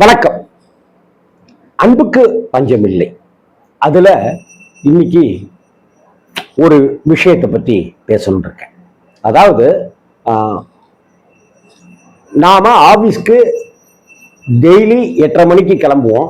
வணக்கம். அன்புக்கு பஞ்சமில்லை. அதுல இன்னைக்கு ஒரு விஷயத்தை பத்தி பேசணும்னு இருக்கேன். அதாவது நாம ஆபீஸ்க்கு டெய்லி 8:30 மணிக்கு கிளம்புவோம்.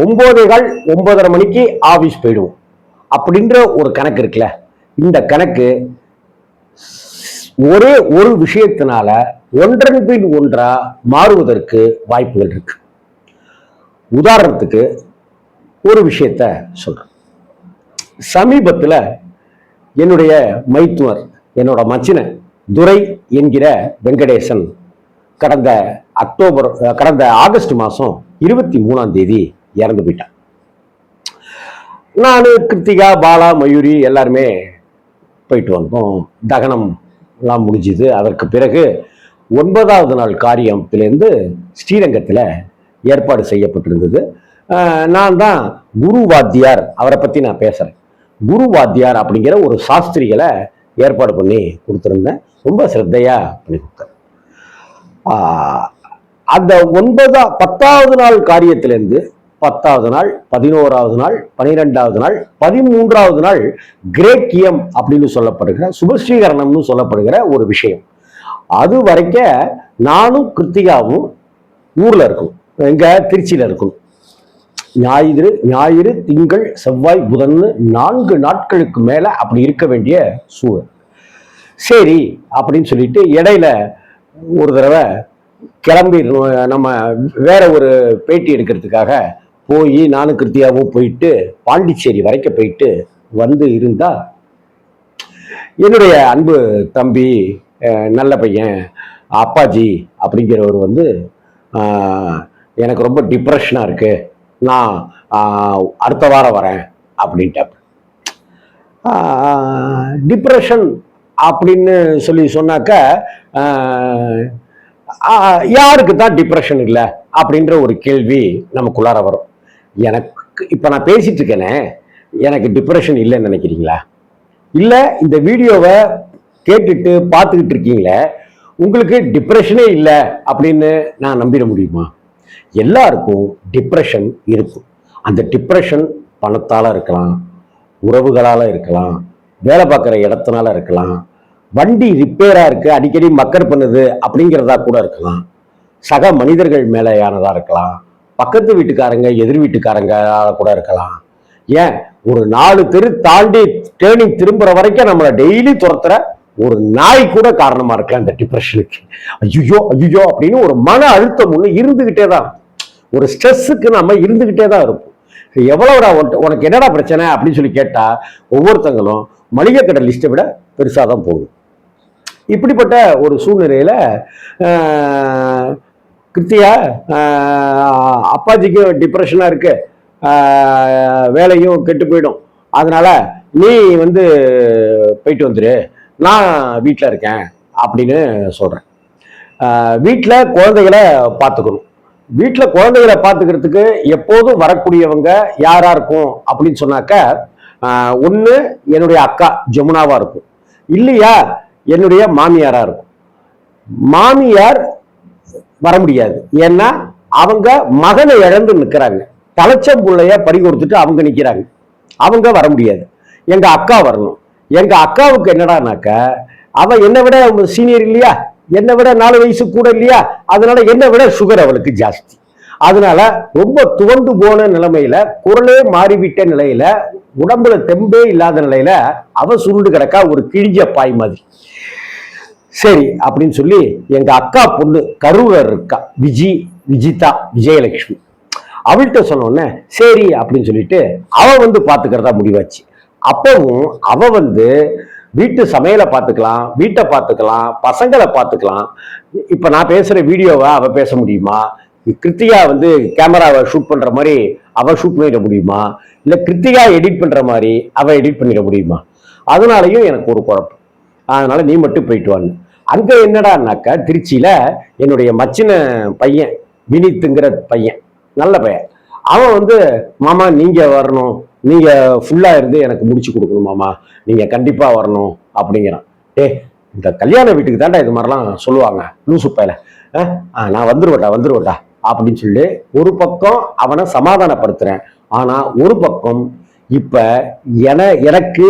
9:15 மணிக்கு ஆபீஸ் போயிடுவோம். அப்படின்ற ஒரு கணக்கு இருக்குல்ல. இந்த கணக்கு ஒரே ஒரு விஷயத்தினால ஒன்றன் பின் ஒன்றா மாறுவதற்கு வாய்ப்புகள் இருக்கு. உதாரணத்துக்கு ஒரு விஷயத்த சொல்றேன். சமீபத்தில் என்னுடைய மைத்துனர், என்னோட மச்சின துரை என்கிற வெங்கடேசன் கடந்த ஆகஸ்ட் மாதம் 23ஆம் தேதி இறந்து போயிட்டான். நான், கிருத்திகா, பாலா, மயூரி எல்லாருமே போயிட்டு வந்தோம். தகனம் எல்லாம் முடிஞ்சுது. அதற்கு பிறகு 9வது நாள் காரியத்திலேருந்து ஸ்ரீரங்கத்தில் ஏற்பாடு செய்யப்பட்டிருந்தது. நான் தான் குரு வாத்தியார், அவரை பற்றி நான் பேசுகிறேன். குரு வாத்தியார் அப்படிங்கிற ஒரு சாஸ்திரிகளை ஏற்பாடு பண்ணி கொடுத்துருந்தேன். ரொம்ப சிரத்தையாக பண்ணி கொடுத்தேன். அந்த 10வது நாள் காரியத்திலேருந்து 10வது நாள், 11வது நாள், 12வது நாள், 13வது நாள் கிரேக்கியம் அப்படின்னு சொல்லப்படுகிற சுபஸ்ரீகரணம்னு சொல்லப்படுகிற ஒரு விஷயம். அது வரைக்கும் நானும் கிருத்திகாவும் ஊர்ல இருக்கும், எங்க திருச்சியில இருக்கும். ஞாயிறு, திங்கள், செவ்வாய், புதன் 4 நாட்களுக்கு மேல அப்படி இருக்க வேண்டிய சூழல். சரி அப்படின்னு சொல்லிட்டு இடையில ஒரு தடவை கிளம்பி நம்ம வேற ஒரு பேட்டி எடுக்கிறதுக்காக போய் நானும் கிருத்தியாவும் போயிட்டு பாண்டிச்சேரி வரைக்கும் போயிட்டு வந்து இருந்தா, என்னுடைய அன்பு தம்பி, நல்ல பையன் அப்பாஜி அப்படிங்கிறவர் வந்து எனக்கு ரொம்ப டிப்ரெஷனாக இருக்கு, நான் அடுத்த வாரம் வரேன் அப்படின்ட்டு. டிப்ரெஷன் அப்படின்னு சொன்னாக்க யாருக்கு தான் டிப்ரெஷன் இல்லை அப்படின்ற ஒரு கேள்வி நமக்குள்ளார வரும். எனக்கு இப்போ நான் பேசிட்டு இருக்கேனே, எனக்கு டிப்ரெஷன் இல்லைன்னு நினைக்கிறீங்களா? இல்லை இந்த வீடியோவை கேட்டுட்டு பார்த்துக்கிட்டு இருக்கீங்களே, உங்களுக்கு டிப்ரெஷனே இல்லை அப்படின்னு நான் நம்பிட முடியுமா? எல்லாருக்கும் டிப்ரெஷன் இருக்கும். அந்த டிப்ரெஷன் பணத்தால் இருக்கலாம், உறவுகளால் இருக்கலாம், வேலை பார்க்குற இடத்தினால இருக்கலாம், வண்டி ரிப்பேராக இருக்குது அடிக்கடி மக்கர் பண்ணுது அப்படிங்கிறதா கூட இருக்கலாம், சக மனிதர்கள் மேலேயானதாக இருக்கலாம், பக்கத்து வீட்டுக்காரங்க எதிர் வீட்டுக்காரங்க கூட இருக்கலாம், ஏன் ஒரு 4 தெரு தாண்டி டேர்னிங் திரும்புற வரைக்கும் நம்மளை டெய்லி துரத்துற ஒரு நாய் கூட காரணமா இருக்கலாம் இந்த டிப்ரெஷனுக்கு. ஐயோ அப்படின்னு ஒரு மன அழுத்தம் ஒண்ணு இருந்துகிட்டே தான், ஒரு ஸ்ட்ரெஸ்ஸுக்கு நம்ம இருந்துகிட்டே தான் இருப்போம். எவ்வளவுடா உனக்கு என்னடா பிரச்சனை அப்படின்னு சொல்லி கேட்டா ஒவ்வொருத்தங்களும் மளிகை கடை லிஸ்ட்டை விட பெருசாக தான் போகும். இப்படிப்பட்ட ஒரு சூழ்நிலையில கிருத்தியா, அப்பாஜிக்கும் டிப்ரெஷனா இருக்கு, வேலையும் கெட்டு போயிடும், அதனால நீ வந்து போயிட்டு வந்துரு, நான் வீட்டில் இருக்கேன் அப்படின்னு சொல்றேன். வீட்டில் குழந்தைகளை பார்த்துக்கணும். வீட்டில் குழந்தைகளை பார்த்துக்கிறதுக்கு எப்போதும் வரக்கூடியவங்க யாரா இருக்கும் அப்படின்னு சொன்னாக்க, ஒன்று என்னுடைய அக்கா ஜமுனாவா இருக்கும், இல்லையா என்னுடைய மாமியாரா இருக்கும். மாமியார் வர முடியாது, ஏன்னா அவங்க மகனை இழந்து நிற்கிறாங்க, தலைச்சம்புள்ளைய பறி கொடுத்துட்டு அவங்க நிற்கிறாங்க, அவங்க வர முடியாது. எங்க அக்கா வரணும். எங்க அக்காவுக்கு என்னடானாக்க, அவ என்னை விட சீனியர் இல்லையா, என்னை விட 4 வயசு கூட இல்லையா, அதனால என்னை விட சுகர் அவளுக்கு ஜாஸ்தி. அதனால ரொம்ப துவண்டு போன நிலைமையில, குரலே மாறிவிட்ட நிலையில, உடம்புல தெம்பே இல்லாத நிலையில அவ சுருண்டு கிடக்கா, ஒரு கிழிஞ்ச பாய் மாதிரி. சரி அப்படின்னு சொல்லி எங்க அக்கா பொண்ணு கரூரர் இருக்கா, விஜயலட்சுமி, அவள்கிட்ட சொன்னோன்னே சரி அப்படின்னு சொல்லிட்டு அவ வந்து பாத்துக்கிறதா முடிவாச்சு. அப்பவும் அவ வந்து வீட்டு சமையலை பார்த்துக்கலாம், வீட்டை பார்த்துக்கலாம், பசங்களை பார்த்துக்கலாம். இப்ப நான் பேசுற வீடியோவை அவ பேச முடியுமா? கிருத்திகா வந்து கேமராவை ஷூட் பண்ற மாதிரி அவ ஷூட் பண்ணிட முடியுமா? இல்ல கிருத்திகா எடிட் பண்ற மாதிரி அவ எடிட் பண்ணிட முடியுமா? அதனாலயும் எனக்கு ஒரு குழப்பம். அதனால நீ மட்டும் போயிட்டு வான்னு. அங்க என்னடான்னாக்கா, திருச்சியில என்னுடைய மச்சின பையன் வினித்துங்கிற பையன், நல்ல பையன், அவன் வந்து மாமா நீங்க வரணும், நீங்க ஃபுல்லா இருந்து எனக்கு முடிச்சு கொடுக்கணும் மாமா, நீங்க கண்டிப்பா வரணும் அப்படிங்கிறான். இந்த கல்யாண வீட்டுக்கு தாண்டா இது மாதிரிலாம் சொல்லுவாங்க, லூசு பையல, நான் வந்துருவேட்டா அப்படின்னு சொல்லி ஒரு பக்கம் அவனை சமாதானப்படுத்துறேன். ஆனா ஒரு பக்கம் இப்ப எனக்கு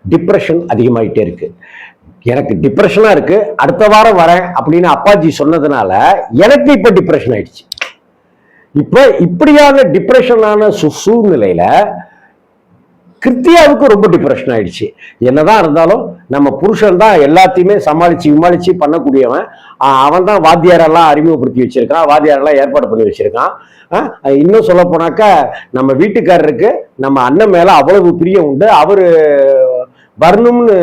டிப்ரெஷன் அதிகமாயிட்டே இருக்கு. எனக்கு டிப்ரெஷனா இருக்கு, அடுத்த வாரம் வரேன் அப்படின்னு அப்பாஜி சொன்னதுனால எனக்கு இப்ப டிப்ரெஷன் ஆயிடுச்சு. இப்ப இப்படியான டிப்ரெஷனான சூழ்நிலையில கிருத்தியாவுக்கு ரொம்ப டிப்ரெஷன் ஆயிடுச்சு. என்னதான் இருந்தாலும் நம்ம புருஷன் தான் எல்லாத்தையுமே சமாளிச்சு பண்ணக்கூடியவன். அவன் தான் வாத்தியாரெல்லாம் அறிமுகப்படுத்தி வச்சிருக்கான், வாத்தியாரெல்லாம் ஏற்பாடு பண்ணி வச்சிருக்கான். இன்னும் சொல்ல போனாக்கா நம்ம வீட்டுக்காரருக்கு நம்ம அண்ணன் மேல அவ்வளவு பிரியம் உண்டு. அவரு வரணும்னு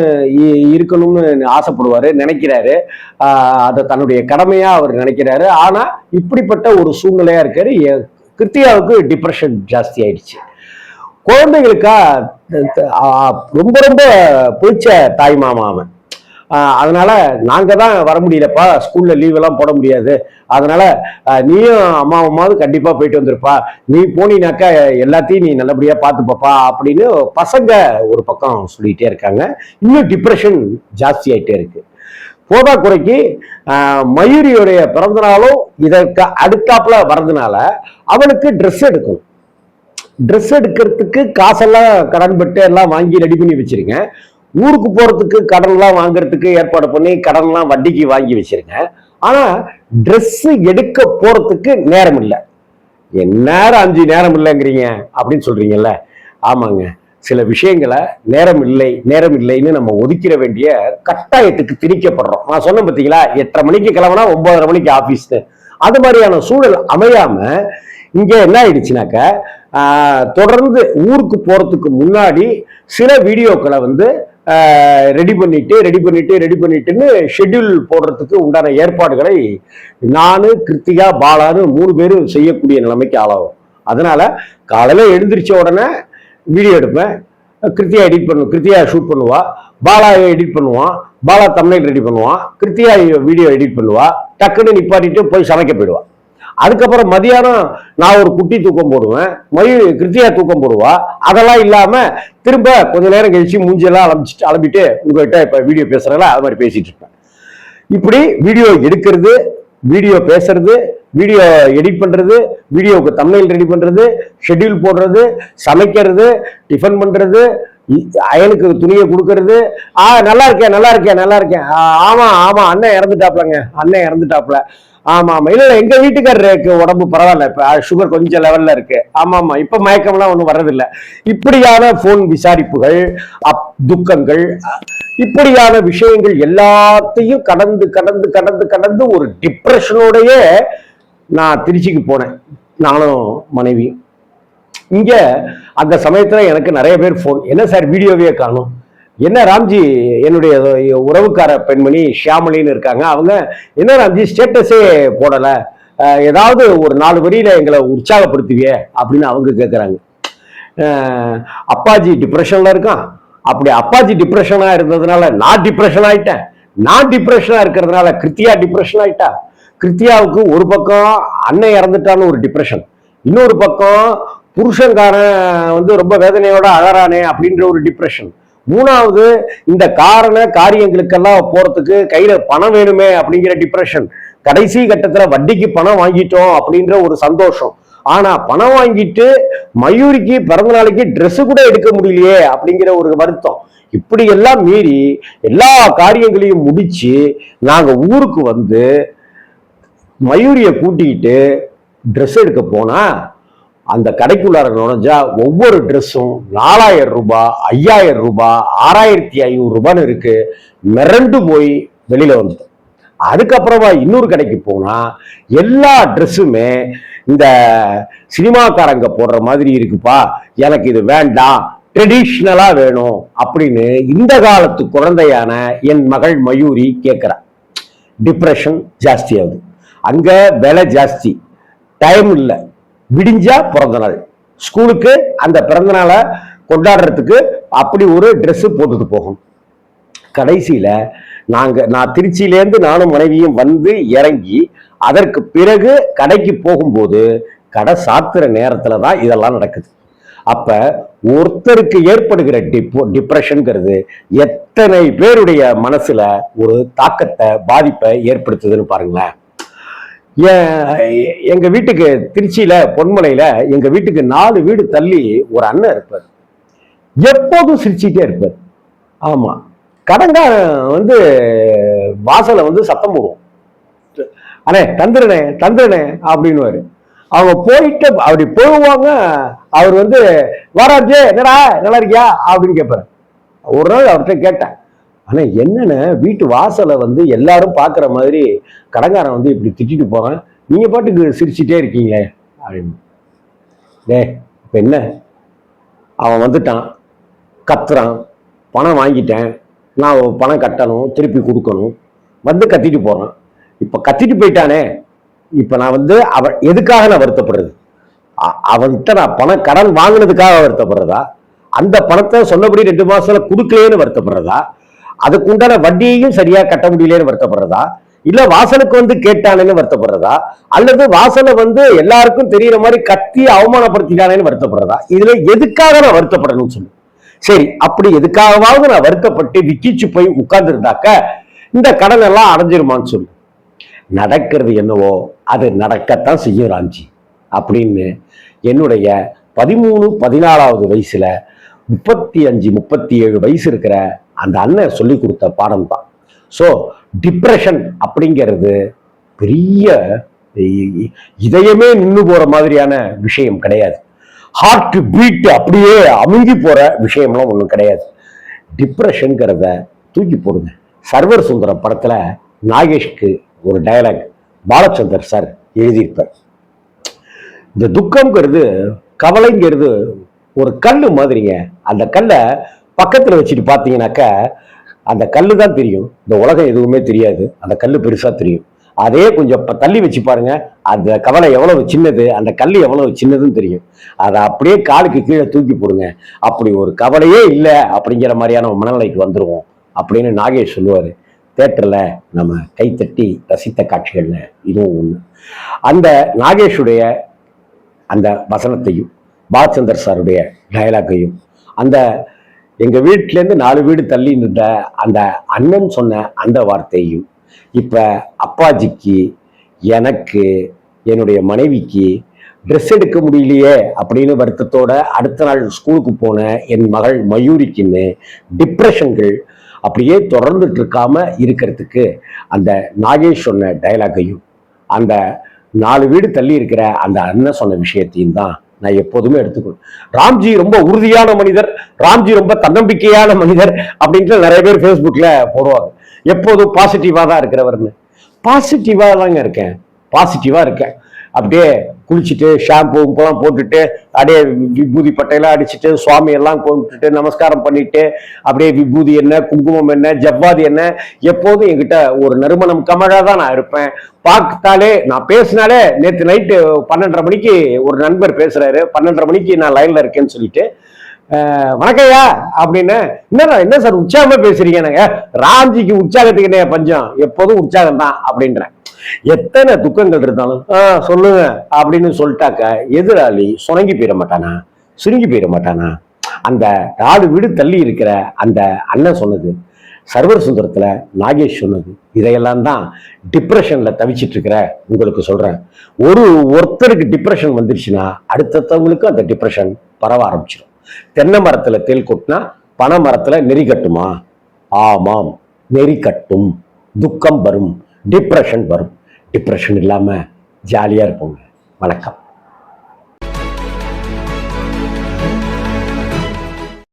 இருக்கணும்னு ஆசைப்படுவாரு, நினைக்கிறாரு. அதை தன்னுடைய கடமையா அவர் நினைக்கிறாரு. ஆனா இப்படிப்பட்ட ஒரு சூழ்நிலையா இருக்காரு. கிருத்தியாவுக்கு டிப்ரெஷன் ஜாஸ்தி ஆயிடுச்சு. குழந்தைகளுக்கா ரொம்ப ரொம்ப பிடிச்ச தாய் மாமா அவன். அதனால நாங்க தான் வர முடியலப்பா, ஸ்கூல்ல லீவ் எல்லாம் போட முடியாது, அதனால நீயும் அம்மாவுமாவது கண்டிப்பா போயிட்டு வந்திருப்பா, நீ போனீனாக்கா எல்லாத்தையும் நீ நல்லபடியா பார்த்துப்பப்பா அப்படின்னு பசங்க ஒரு பக்கம் சொல்லிட்டே இருக்காங்க. இன்னும் டிப்ரெஷன் ஜாஸ்தி ஆயிட்டே இருக்கு. போதா குறைக்கு மயூரியுடைய பிறந்த நாளும் இதற்கு அடுத்தாப்புல வர்றதுனால அவனுக்கு ட்ரெஸ் எடுக்கணும். ட்ரெஸ் எடுக்கிறதுக்கு காசெல்லாம் கடன் பட்டு எல்லாம் வாங்கி ரெடி பண்ணி வச்சிருக்கேன். ஊருக்கு போறதுக்கு கடன்லாம் வாங்குறதுக்கு ஏற்பாடு பண்ணி கடன்லாம் வட்டிக்கு வாங்கி வச்சிருக்கேன். ஆனா ட்ரெஸ் எடுக்க போறதுக்கு நேரம் இல்லை. எந்நேரம் 5 நேரம் இல்லைங்கிறீங்க அப்படின்னு சொல்றீங்கல்ல. ஆமாங்க, சில விஷயங்களை நேரம் இல்லைன்னு நம்ம ஒதுக்கிற வேண்டிய கட்டாயத்துக்கு திணிக்கப்படுறோம். நான் சொன்னேன் பார்த்தீங்களா, 8:30 மணிக்கு கிளம்புனா 9:30 மணிக்கு ஆபீஸ்னு. அது மாதிரியான சூழல் அமையாம இங்க என்ன ஆயிடுச்சுனாக்க, தொடர்ந்து ஊருக்கு போறதுக்கு முன்னாடி சில வீடியோக்களை ரெடி பண்ணிட்டுன்னு ஷெட்யூல் போடுறதுக்கு உண்டான ஏற்பாடுகளை நானு, கிருத்திகா, பாலான்னு 3 பேரும் செய்யக்கூடிய நிலைமைக்கு ஆளாகும். அதனால காலையில எழுந்திரிச்ச உடனே வீடியோ எடுப்பேன். கிருத்தியா ஷூட் பண்ணுவா, பாலா எடிட் பண்ணுவான், பாலா தம்ப்நெயில் ரெடி பண்ணுவான், கிருத்தியா வீடியோ எடிட் பண்ணுவா, டக்குன்னு நிப்பாட்டிட்டு போய் சமைக்க போயிடுவான். அதுக்கப்புறம் மதியானம் நான் ஒரு குட்டி தூக்கம் போடுவேன், கிருத்தியா தூக்கம் போடுவா. அதெல்லாம் இல்லாம திரும்ப கொஞ்ச நேரம் கழிச்சு மூஞ்சியெல்லாம் அலம்பிட்டு உங்ககிட்ட இப்ப வீடியோ பேசுறதுல அது மாதிரி பேசிட்டு இருப்பேன். இப்படி வீடியோ எடுக்கிறது, வீடியோ பேசுறது, வீடியோ எடிட் பண்றது, வீடியோவுக்கு தம்ப்நெயில் ரெடி பண்றது, ஷெட்யூல் போடுறது, சமைக்கிறது, டிஃபன் பண்றது, அயனுக்கு துணியை கொடுக்கறது. நல்லா இருக்கேன். ஆமா அண்ணன் இறந்துட்டாப்ல. ஆமா இல்ல எங்க வீட்டுக்காரருக்கு உடம்பு பரவாயில்ல, இப்ப சுகர் கொஞ்சம் லெவல்ல இருக்கு. ஆமா இப்ப மயக்கம்லாம் ஒண்ணும் வர்றதில்லை. இப்படியான போன் விசாரிப்புகள், துக்கங்கள், இப்படியான விஷயங்கள் எல்லாத்தையும் கடந்து ஒரு டிப்ரெஷனோடயே நான் திருச்சிக்கு போனேன், நானும் மனைவியும். இங்க அந்த சமயத்துல எனக்கு நிறைய பேர் போன், என்ன சார் வீடியோவே காணும், என்ன ராம்ஜி, என்னுடைய உறவுக்கார பெண்மணி ஷியாமலின்னு இருக்காங்க, அவங்க என்ன ராம்ஜி ஸ்டேட்டஸே போடல, ஏதாவது ஒரு 4 வரியில எங்களை உற்சாகப்படுத்துவியே அப்படின்னு அவங்க கேட்குறாங்க. அப்பாஜி டிப்ரெஷன்ல இருக்கான். அப்படி அப்பாஜி டிப்ரெஷனா இருந்ததுனால நான் டிப்ரெஷன் ஆயிட்டேன். நான் டிப்ரெஷனா இருக்கிறதுனால கிருத்தியா டிப்ரெஷன் ஆயிட்டா. கிருத்தியாவுக்கு ஒரு பக்கம் அண்ணன் இறந்துட்டான்னு ஒரு டிப்ரெஷன், இன்னொரு பக்கம் புருஷன்காரன் ரொம்ப வேதனையோட அழறானே அப்படின்ற ஒரு டிப்ரெஷன், மூணாவது இந்த காரியங்களுக்கெல்லாம் போறதுக்கு கையில பணம் வேணுமே அப்படிங்கிற டிப்ரெஷன், கடைசி கட்டத்துல வட்டிக்கு பணம் வாங்கிட்டோம் அப்படின்ற ஒரு சந்தோஷம். ஆனா பணம் வாங்கிட்டு மயூரிக்கு பிறந்த நாளைக்கு ட்ரெஸ் கூட எடுக்க முடியலையே அப்படிங்கிற ஒரு வருத்தம். இப்படி எல்லாம் மீறி எல்லா காரியங்களையும் முடிச்சு நாங்க ஊருக்கு மயூரிய கூட்டிக்கிட்டு ட்ரெஸ் எடுக்க போனா அந்த கடைக்குள்ளார நுழைஞ்சா ஒவ்வொரு ட்ரெஸ்ஸும் 4000 ரூபாய், 5000 ரூபாய், 6500 ரூபான்னு இருக்கு. மிரண்டு போய் வெளியில வந்துட்டோம். அதுக்கப்புறமா இன்னொரு கடைக்கு போனா எல்லா ட்ரெஸ்ஸுமே இந்த சினிமாக்காரங்க போடுற மாதிரி இருக்குப்பா, எனக்கு இது வேண்டாம், ட்ரெடிஷ்னலா வேணும் அப்படின்னு இந்த காலத்து குழந்தையான என் மகள் மயூரி கேட்கிறா. டிப்ரெஷன் ஜாஸ்தி ஆகுது. அங்க விலை ஜாஸ்தி, டைம் இல்லை, விடிஞ்சா பிறந்த நாள், ஸ்கூலுக்கு அந்த பிறந்த நாளை கொண்டாடுறதுக்கு அப்படி ஒரு ட்ரெஸ் போட்டுட்டு போகும். கடைசியில நான் திருச்சியிலேருந்து நானும் மனைவியும் இறங்கி அதற்கு பிறகு கடைக்கு போகும்போது கடை சாத்துற நேரத்துல தான் இதெல்லாம் நடக்குது. அப்ப ஒருத்தருக்கு ஏற்படுகிற டிப்ரெஷன்ங்கிறது எத்தனை பேருடைய மனசுல ஒரு தாக்கத்தை, பாதிப்பை ஏற்படுத்துதுன்னு பாருங்களேன். எங்க வீட்டுக்கு திருச்சியில பொன்மலையில எங்க வீட்டுக்கு 4 வீடு தள்ளி ஒரு அண்ணன் இருப்பார். எப்போதும் சிரிச்சுட்டே இருப்பார். ஆமா, கடன்காரன் வந்து வாசலை வந்து சத்தம் போடுவோம், அண்ணே தந்துருனே தந்துருனே அப்படின்னுவாரு. அவங்க போயிட்டு அப்படி போவாங்க. அவர் வந்து வாராஜே என்னடா நல்லா இருக்கியா அப்படின்னு கேட்பாரு. ஒரு நாள் அவர்கிட்ட கேட்டேன், ஆனா என்னன்னு வீட்டு வாசலை வந்து எல்லாரும் பாக்குற மாதிரி கடங்காரன் வந்து இப்படி திட்டிட்டு போறான், நீங்க பாட்டுக்கு சிரிச்சுட்டே இருக்கீங்களே அப்படின்னு. டே இப்ப என்ன, அவன் வந்துட்டான், கத்துறான், பணம் வாங்கிட்டேன், நான் பணம் கட்டணும், திருப்பி கொடுக்கணும், வந்து கத்திட்டு போறான். இப்ப கத்திட்டு போயிட்டானே, இப்ப நான் வந்து அவன் எதுக்காக நான் வருத்தப்படுறது? அவன்கிட்ட நான் பணம் கடன் வாங்கினதுக்காக வருத்தப்படுறதா, அந்த பணத்தை சொன்னபடி 2 மாசத்துல கொடுக்கலன்னு வருத்தப்படுறதா, அதுக்கு உண்டான வட்டியையும் சரியா கட்ட முடியலன்னு வருத்தப்படுறதா, இல்ல வாசலுக்கு வந்து கேட்டானேன்னு வருத்தப்படுறதா, அல்லது வாசலை வந்து எல்லாருக்கும் தெரியற மாதிரி கத்தி அவமானப்படுத்திட்டானேன்னு வருத்தப்படுறதா? இதுல எதுக்காக நான் வருத்தப்படணும்னு சொல்லு. சரி, அப்படி எதுக்காகவாவது நான் வருத்தப்பட்டு விக்கிச்சு போய் உட்கார்ந்து இருந்தாக்க இந்த கடன் எல்லாம் அடைஞ்சிருமான்னு சொல்லு. நடக்கிறது என்னவோ அது நடக்கத்தான் செய்யும் ராம்ஜி அப்படின்னு என்னுடைய 13-14வது வயசுல 35-37 வயசு இருக்கிற அந்த அண்ணன் சொல்லி கொடுத்த பாடம் தான். ஸோ டிப்ரெஷன் அப்படிங்கிறது பெரிய இதயமே நின்று போற மாதிரியான விஷயம் கிடையாது. ஹார்ட் பீட் அப்படியே அமுங்கி போற விஷயம்லாம் ஒன்றும் கிடையாது. டிப்ரெஷன்ங்கிறத தூக்கி போடுங்க. சர்வர் சுந்தரம் படத்துல நாகேஷ்க்கு ஒரு டயலாக் பாலச்சந்தர் சார் எழுதியிருப்பார். இந்த துக்கம்ங்கிறது கவலைங்கிறது ஒரு கல்லு மாதிரிங்க. அந்த கல்லை பக்கத்துல வச்சுட்டு பார்த்தீங்கன்னாக்க அந்த கல்லு தான் தெரியும், இந்த உலகம் எதுவுமே தெரியாது. அந்த கல்லு பெருசா தெரியும். அதே கொஞ்சம் தள்ளி வச்சு பாருங்க, அந்த கவலை எவ்வளவு சின்னது, அந்த கல் எவ்வளவு சின்னதுன்னு தெரியும். அதை அப்படியே காலுக்கு கீழே தூக்கி போடுங்க, அப்படி ஒரு கவலையே இல்லை அப்படிங்கிற மாதிரியான மனநிலைக்கு வந்துருவோம் அப்படின்னு நாகேஷ் சொல்லுவாரு. தேட்டர்ல நம்ம கைத்தட்டி ரசித்த காட்சிகள்ல இதுவும் ஒண்ணு. அந்த நாகேஷுடைய அந்த வசனத்தையும் பாலச்சந்தர் சாருடைய டயலாக்கையும் அந்த எங்க வீட்டுல இருந்து 4 வீடு தள்ளி நின்ற அந்த அண்ணன் சொன்ன அந்த வார்த்தையும் இப்ப அப்பாஜிக்கு, எனக்கு, என்னுடைய மனைவிக்கு ட்ரெஸ் எடுக்க முடியலையே அப்படின்னு வருத்தத்தோட அடுத்த நாள் ஸ்கூலுக்கு போன என் மகள் மயூரிக்குன்னு டிப்ரெஷன்கள் அப்படியே தொடர்ந்துட்டு இருக்காம இருக்கிறதுக்கு அந்த நாகேஷ் சொன்ன டயலாகையும் அந்த 4 வீடு தள்ளி இருக்கிற அந்த அண்ணன் சொன்ன விஷயத்தையும் தான் நான் எப்போதுமே எடுத்துக்கணும். ராம்ஜி ரொம்ப உறுதியான மனிதர், ராம்ஜி ரொம்ப தன்னம்பிக்கையான மனிதர் அப்படின்ட்டு நிறைய பேர் ஃபேஸ்புக்ல போடுவாங்க. எப்போதும் பாசிட்டிவா தான் இருக்கிறவர்னு. பாசிட்டிவா தாங்க இருக்கேன், பாசிட்டிவா இருக்கேன். அப்படியே குளிச்சுட்டு ஷாம்பு இப்பெல்லாம் போட்டுட்டு அப்படியே விபூதி பட்டையெல்லாம் அடிச்சுட்டு சுவாமி எல்லாம் கும்பிட்டுட்டு நமஸ்காரம் பண்ணிட்டு அப்படியே விபூதி என்ன, குங்குமம் என்ன, ஜவ்வாதி என்ன, எப்போதும் என்கிட்ட ஒரு நறுமணம் கமழா தான் நான் இருப்பேன். பார்த்தாலே நான் பேசினாலே, நேற்று நைட்டு 12:30 மணிக்கு ஒரு நண்பர் பேசுறாரு, 12:30 மணிக்கு நான் லைன்ல இருக்கேன்னு சொல்லிட்டு, வணக்கம்யா அப்படின்னு, என்ன சார் உற்சாகமா பேசுறீங்க? ராம்ஜிக்கு உற்சாகத்துக்கு என்ன பஞ்சம், எப்போதும் உற்சாகம் தான் அப்படின்றேன். எத்தனை துக்கங்கள் இருந்தாலும் சொல்லுங்க அப்படின்னு சொல்லிட்டாக்க எதிராளி சுணங்கி போயிட மாட்டானா, சுருங்கி போயிட மாட்டானா? அந்த 4 வீடு தள்ளி இருக்கிற அந்த அண்ணன் சொன்னது, சர்வர் சுந்தரத்துல நாகேஷ் சொன்னது, இதையெல்லாம் தான் டிப்ரெஷன்ல தவிச்சிட்டு இருக்கிற உங்களுக்கு சொல்றேன். ஒருத்தருக்கு டிப்ரெஷன் வந்துருச்சுன்னா அடுத்தவங்களுக்கு அந்த டிப்ரெஷன் பரவ ஆரம்பிச்சிடும். தென்னை மரத்துல தேல் கொட்டினா பனை மரத்துல நெறி கட்டுமா? ஆமாம், நெறி கட்டும். துக்கம் வரும், டிப்ரெஷன் வரும். டிப்ரெஷன் இல்லாம ஜாலியா இருப்போங்க. வணக்கம்.